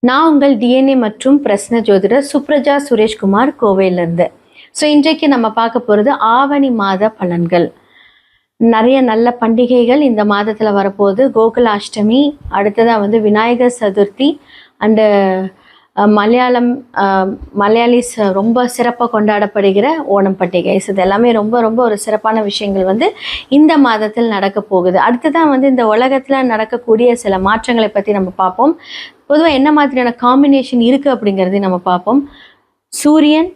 நான் உங்கள் டிஎன்ஏ மற்றும் பிரஸ்ன ஜோதிடர் சுப்ரஜா சுரேஷ்குமார் கோவையிலிருந்து. இன்றைக்கு நம்ம பார்க்க போகிறது ஆவணி மாத பலன்கள். நிறைய நல்ல பண்டிகைகள் இந்த மாதத்தில் வரப்போகுது. கோகுலாஷ்டமி, அடுத்ததாக விநாயகர் சதுர்த்தி அண்டு மலையாளிஸ் ரொம்ப சிறப்பாக கொண்டாடப்படுகிற ஓணம் பண்டிகை. இது எல்லாமே ரொம்ப ரொம்ப ஒரு சிறப்பான விஷயங்கள் இந்த மாதத்தில் நடக்க போகுது. அடுத்ததான் இந்த உலகத்தில் நடக்கக்கூடிய சில மாற்றங்களை பற்றி நம்ம பார்ப்போம். பொதுவாக என்ன மாதிரியான காம்பினேஷன் இருக்குது அப்படிங்கிறதையும் நம்ம பார்ப்போம். சூரியன்,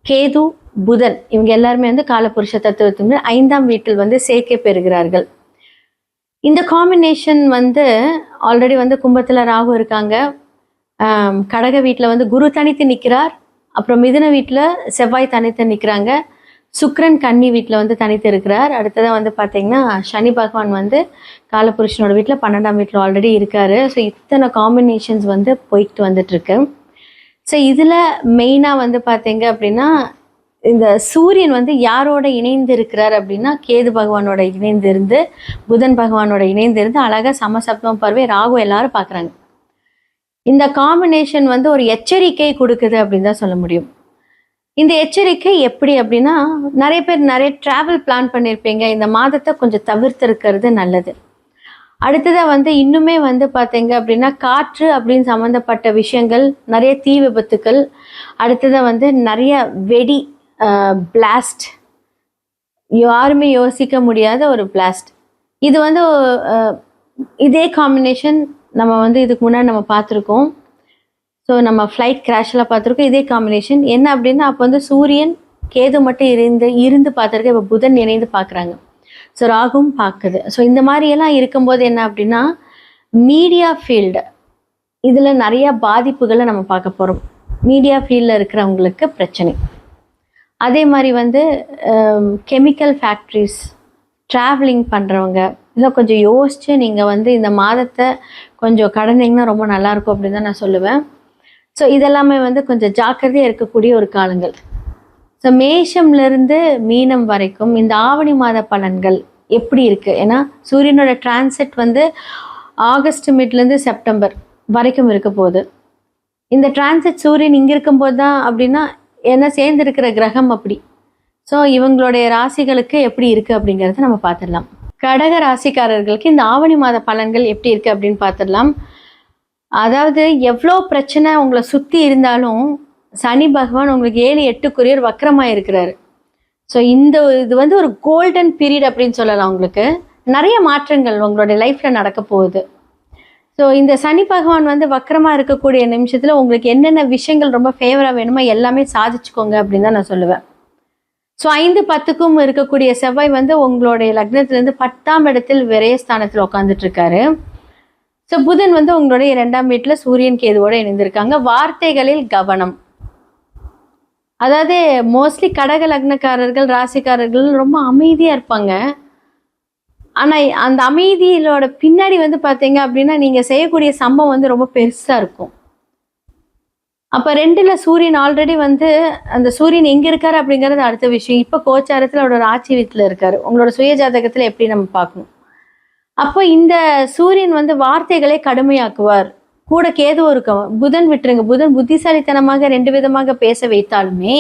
கேது, புதன் இவங்க எல்லாருமே காலபுருஷ தத்துவத்தின் 5ஆம் வீட்டில் சேர்க்கை பெறுகிறார்கள். இந்த காம்பினேஷன் ஆல்ரெடி கும்பத்தில் ராகு இருக்காங்க, கடக வீட்டில் குரு தனித்து நிற்கிறார், அப்புறம் மிதுன வீட்டில் செவ்வாய் தனித்து நிற்கிறாங்க, சுக்கிரன் கன்னி வீட்டில் தனித்து இருக்கிறார். அடுத்ததாக பார்த்தீங்கன்னா சனி பகவான் காலபுருஷனோட வீட்டில் 12ஆம் வீட்டில் ஆல்ரெடி இருக்கார். இத்தனை காம்பினேஷன்ஸ் போய்கிட்டு வந்துட்டுருக்கு. இதில் மெயினாக பார்த்தீங்க அப்படின்னா இந்த சூரியன் யாரோட இணைந்து இருக்கிறார் அப்படின்னா கேது பகவானோட இணைந்திருந்து, புதன் பகவானோட இணைந்திருந்து அழகாக சமசப்தம் பார்வை ராகு எல்லாரும் பார்க்குறாங்க. இந்த காம்பினேஷன் ஒரு எச்சரிக்கை கொடுக்குது அப்படின்னு தான் சொல்ல முடியும். இந்த எச்சரிக்கை எப்படி அப்படின்னா, நிறைய பேர் நிறைய ட்ராவல் பிளான் பண்ணியிருப்பீங்க. இந்த மாதத்தை கொஞ்சம் தவிர்த்திருக்கிறது நல்லது. அடுத்ததாக இன்னுமே பார்த்தீங்க அப்படின்னா காற்று அப்படின்னு சம்மந்தப்பட்ட விஷயங்கள், நிறைய தீ விபத்துக்கள், அடுத்ததாக நிறைய வெடி பிளாஸ்ட், யாருமே யோசிக்க முடியாத ஒரு பிளாஸ்ட். இது இதே காம்பினேஷன் நம்ம இதுக்கு முன்னாடி நம்ம பார்த்துருக்கோம். நம்ம ஃப்ளைட் கிராஷெலாம் பார்த்துருக்கோம். இதே காம்பினேஷன் என்ன அப்படின்னா, அப்போ சூரியன் கேது மட்டும் இருந்து பார்த்துருக்கு, இப்போ புதன் இணைந்து பார்க்குறாங்க. ராகுவும் பார்க்குது. இந்த மாதிரியெல்லாம் இருக்கும்போது என்ன அப்படின்னா, மீடியா ஃபீல்டு இதில் நிறையா பாதிப்புகளை நம்ம பார்க்க போகிறோம். மீடியா ஃபீல்டில் இருக்கிறவங்களுக்கு பிரச்சனை. அதே மாதிரி கெமிக்கல் ஃபேக்ட்ரிஸ், ட்ராவலிங் பண்ணுறவங்க இதெல்லாம் கொஞ்சம் யோசித்து நீங்கள் இந்த மாதத்தை கொஞ்சம் கடந்தீங்கன்னா ரொம்ப நல்லாயிருக்கும் அப்படின்னு தான் நான் சொல்லுவேன். இதெல்லாமே கொஞ்சம் ஜாக்கிரதையாக இருக்கக்கூடிய ஒரு காலங்கள். மேஷம்லேருந்து மீனம் வரைக்கும் இந்த ஆவணி மாத பலன்கள் எப்படி இருக்குது? ஏன்னா சூரியனோட டிரான்சிட் ஆகஸ்ட் மிட்லேருந்து செப்டம்பர் வரைக்கும் இருக்க போகுது. இந்த டிரான்சிட் சூரியன் இங்கே இருக்கும்போது தான் அப்படின்னா ஏன்னா சேர்ந்துருக்கிற கிரகம் அப்படி. இவங்களுடைய ராசிகளுக்கு எப்படி இருக்குது அப்படிங்கிறத நம்ம பார்த்துடலாம். கடக ராசிக்காரர்களுக்கு இந்த ஆவணி மாத பலன்கள் எப்படி இருக்குது அப்படின்னு பார்த்துடலாம். அதாவது எவ்வளோ பிரச்சனை உங்களை சுற்றி இருந்தாலும் சனி பகவான் உங்களுக்கு 7-8 வக்கரமாக இருக்கிறாரு. இது ஒரு கோல்டன் பீரியட் அப்படின்னு சொல்லலாம். உங்களுக்கு நிறைய மாற்றங்கள் உங்களுடைய லைஃப்பில் நடக்க போகுது. இந்த சனி பகவான் வக்கரமாக இருக்கக்கூடிய நிமிஷத்தில் உங்களுக்கு என்னென்ன விஷயங்கள் ரொம்ப ஃபேவராக வேணுமோ எல்லாமே சாதிச்சுக்கோங்க அப்படின்னு தான் நான் சொல்லுவேன். 5-10க்கும் இருக்கக்கூடிய செவ்வாய் உங்களுடைய லக்னத்திலேருந்து 10ஆம் இடத்தில் விரயஸ்தானத்தில் உட்காந்துட்டு இருக்காரு. புதன் உங்களுடைய 2ஆம் வீட்டில் சூரியன் கேதுவோடு இணைந்திருக்காங்க. வார்த்தைகளில் கவனம். அதாவது மோஸ்ட்லி கடக லக்னக்காரர்கள் ராசிக்காரர்கள் ரொம்ப அமைதியாக இருப்பாங்க. ஆனால் அந்த அமைதியிலோட பின்னாடி பார்த்தீங்க அப்படின்னா நீங்கள் செய்யக்கூடிய சம்பவம் ரொம்ப பெருசாக இருக்கும். அப்போ 2ல் சூரியன் ஆல்ரெடி அந்த சூரியன் எங்கே இருக்காரு அப்படிங்கிறது அடுத்த விஷயம். இப்போ கோச்சாரத்தில் அவரோட ஆட்சி வீட்டில் இருக்காரு. உங்களோட சுய ஜாதகத்தில் எப்படி நம்ம பார்க்கணும். அப்போ இந்த சூரியன் வார்த்தைகளை கடுமையாக்குவார். கூட கேதுவும் இருக்கும். புதன் விட்டுருங்க, புதன் புத்திசாலித்தனமாக 2 விதமாக பேச வைத்தாலுமே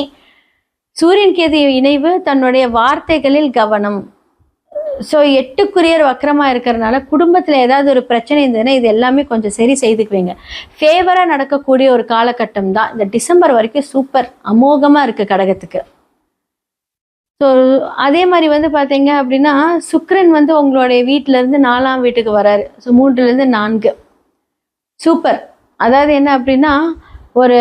சூரியன் கேது இணைவு தன்னுடைய வார்த்தைகளில் கவனம். 8 வக்கரமாக இருக்கிறதுனால குடும்பத்தில் ஏதாவது ஒரு பிரச்சனை இருந்ததுன்னா இது எல்லாமே கொஞ்சம் சரி செய்துக்குவீங்க. ஃபேவராக நடக்கக்கூடிய ஒரு காலகட்டம் தான் இந்த டிசம்பர் வரைக்கும். சூப்பர் அமோகமாக இருக்குது கடகத்துக்கு. அதே மாதிரி பார்த்தீங்க அப்படின்னா சுக்கிரன் உங்களுடைய வீட்டிலேருந்து 4ஆம் வீட்டுக்கு வராரு. 3லேருந்து 4 சூப்பர். அதாவது என்ன அப்படின்னா ஒரு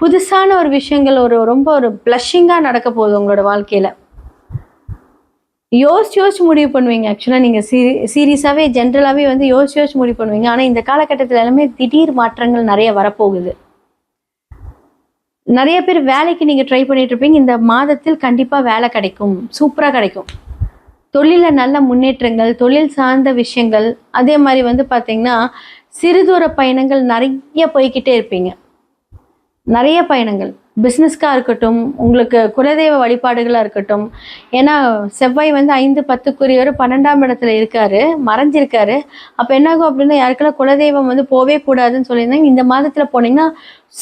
புதுசான ஒரு விஷயங்கள் ரொம்ப ஒரு ப்ளஷிங்காக நடக்க போகுது உங்களோட வாழ்க்கையில். யோசிச்சு முடிவு பண்ணுவீங்க. ஆக்சுவலாக நீங்கள் சீரியஸாகவே ஜென்ரலாகவே யோசிச்சு முடிவு பண்ணுவீங்க. ஆனால் இந்த காலகட்டத்தில் எல்லாமே திடீர் மாற்றங்கள் நிறைய வரப்போகுது. நிறைய பேர் வேலைக்கு நீங்கள் ட்ரை பண்ணிட்டு இருப்பீங்க. இந்த மாதத்தில் கண்டிப்பாக வேலை கிடைக்கும், சூப்பராக கிடைக்கும். தொழிலில் நல்ல முன்னேற்றங்கள், தொழில் சார்ந்த விஷயங்கள். அதே மாதிரி பார்த்தீங்கன்னா சிறு தூர பயணங்கள் நிறைய போய்கிட்டே இருப்பீங்க. நிறைய பயணங்கள் பிஸ்னஸ்க்காக இருக்கட்டும், உங்களுக்கு குலதெய்வ வழிபாடுகளாக இருக்கட்டும். ஏன்னா செவ்வாய் வந்து 5, 10க்குரியவர் 12ஆம் இடத்துல இருக்காரு, மறைஞ்சிருக்காரு. அப்போ என்னாகும் அப்படின்னா யாருக்கெல்லாம் குலதெய்வம் வந்து போவே கூடாதுன்னு சொல்லியிருந்தாங்க, இந்த மாதத்தில் போனீங்கன்னா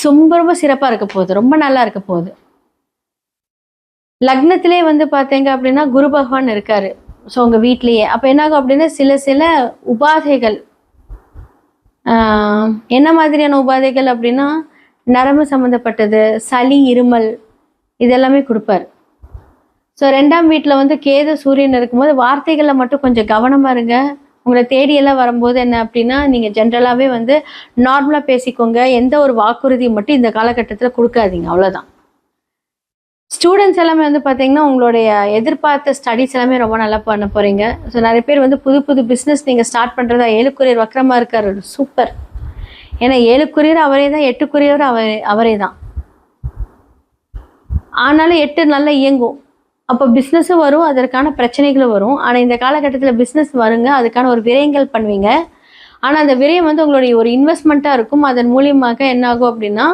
ரொம்ப ரொம்ப சிறப்பாக இருக்க போகுது, ரொம்ப நல்லா இருக்க போகுது. லக்னத்திலே வந்து பார்த்தீங்க அப்படின்னா குரு பகவான் இருக்காரு. ஸோ உங்கள் வீட்லேயே அப்போ என்னாகும் அப்படின்னா சில சில உபாதைகள், என்ன மாதிரியான உபாதைகள் அப்படின்னா நரம்பு சம்மந்தப்பட்டது, சளி, இருமல் இதெல்லாமே கொடுப்பார். ஸோ 2ஆம் வீட்டில் வந்து கேது சூரியன் இருக்கும்போது வார்த்தைகளில் மட்டும் கொஞ்சம் கவனமாக இருங்க. உங்களை தேடியெல்லாம் வரும்போது என்ன அப்படின்னா நீங்கள் ஜென்ரலாகவே வந்து நார்மலாக பேசிக்கோங்க. எந்த ஒரு வாக்குறுதி மட்டும் இந்த காலகட்டத்தில் கொடுக்காதீங்க, அவ்வளோதான். ஸ்டூடெண்ட்ஸ் எல்லாமே வந்து பார்த்தீங்கன்னா உங்களுடைய எதிர்பார்த்த ஸ்டடீஸ் எல்லாமே ரொம்ப நல்லா பண்ண போகிறீங்க. ஸோ நிறைய பேர் வந்து புது புது பிஸ்னஸ் நீங்கள் ஸ்டார்ட் பண்ணுறதா 7க்குரியர் வக்கரமாக இருக்கார், சூப்பர். ஏன்னா 7க்குரியர் அவரே தான், 8க்குரியவர் அவரே தான். ஆனாலும் 8 நல்லா இயங்கும். அப்போ பிஸ்னஸும் வரும், அதற்கான பிரச்சனைகளும் வரும். ஆனால் இந்த காலகட்டத்தில் பிஸ்னஸ் வருங்க, அதுக்கான ஒரு விரயங்கள் பண்ணுவீங்க. ஆனால் அந்த விரயம் வந்து உங்களுடைய ஒரு இன்வெஸ்ட்மெண்ட்டாக இருக்கும். அதன் மூலியமாக என்ன ஆகும் அப்படின்னா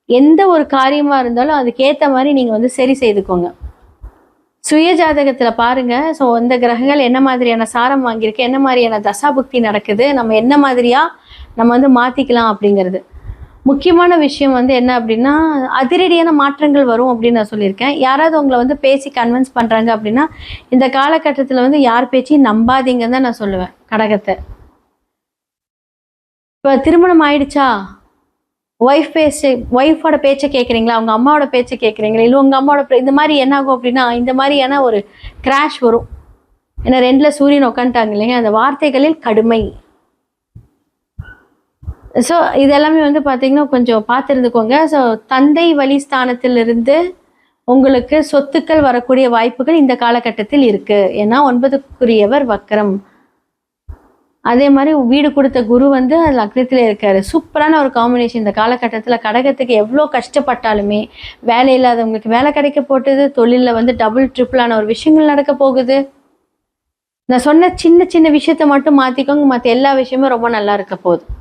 எந்த ஒரு காரியமாக இருந்தாலும் அதுக்கேற்ற மாதிரி நீங்கள் வந்து சரி செய்துக்கோங்க. சுய ஜாதகத்தில் பாருங்கள். ஸோ இந்த கிரகங்கள் என்ன மாதிரியான சாரம் வாங்கியிருக்கு, என்ன மாதிரியான தசாபுக்தி நடக்குது, நம்ம என்ன மாதிரியாக நம்ம வந்து மாற்றிக்கலாம் அப்படிங்கிறது. முக்கியமான விஷயம் வந்து என்ன அப்படின்னா அதிரடியான மாற்றங்கள் வரும் அப்படின்னு நான் சொல்லியிருக்கேன். யாராவது உங்களை வந்து பேசி கன்வின்ஸ் பண்ணுறாங்க அப்படின்னா இந்த காலகட்டத்தில் வந்து யார் பேச்சையும் நம்பாதீங்கன்னு தான் நான் சொல்லுவேன். கடகத்தை இப்போ திருமணம் ஆயிடுச்சா, ஒய்ஃபோட பேச்சை கேட்குறீங்களா, அவங்க அம்மாவோட பேச்சை கேட்குறீங்களா, இல்லை உங்கள் அம்மாவோட இந்த மாதிரி என்ன ஆகும் அப்படின்னா இந்த மாதிரியான ஒரு கிராஷ் வரும். ஏன்னா 2ல் சூரியன் உட்காந்துட்டாங்க இல்லைங்க, அந்த வார்த்தைகளில் கடுமை. ஸோ இதெல்லாமே வந்து பார்த்தீங்கன்னா கொஞ்சம் பார்த்துருந்துக்கோங்க. ஸோ தந்தை வழி ஸ்தானத்திலிருந்து உங்களுக்கு சொத்துக்கள் வரக்கூடிய வாய்ப்புகள் இந்த காலகட்டத்தில் இருக்குது. ஏன்னா 9க்குரியவர் வக்கரம். அதே மாதிரி வீடு கொடுத்த குரு வந்து லக்னத்தில் இருக்காரு. சூப்பரான ஒரு காம்பினேஷன். இந்த காலகட்டத்தில் கடகத்துக்கு எவ்வளோ கஷ்டப்பட்டாலுமே வேலை இல்லாதவங்களுக்கு வேலை கிடைக்க போகுது, தொழிலில் வந்து டபுள் ட்ரிபிளான ஒரு விஷயங்கள் நடக்க போகுது. நான் சொன்ன சின்ன சின்ன விஷயத்த மட்டும் மாற்றிக்கோங்க, மற்ற எல்லா விஷயமும் ரொம்ப நல்லா இருக்க போகுது.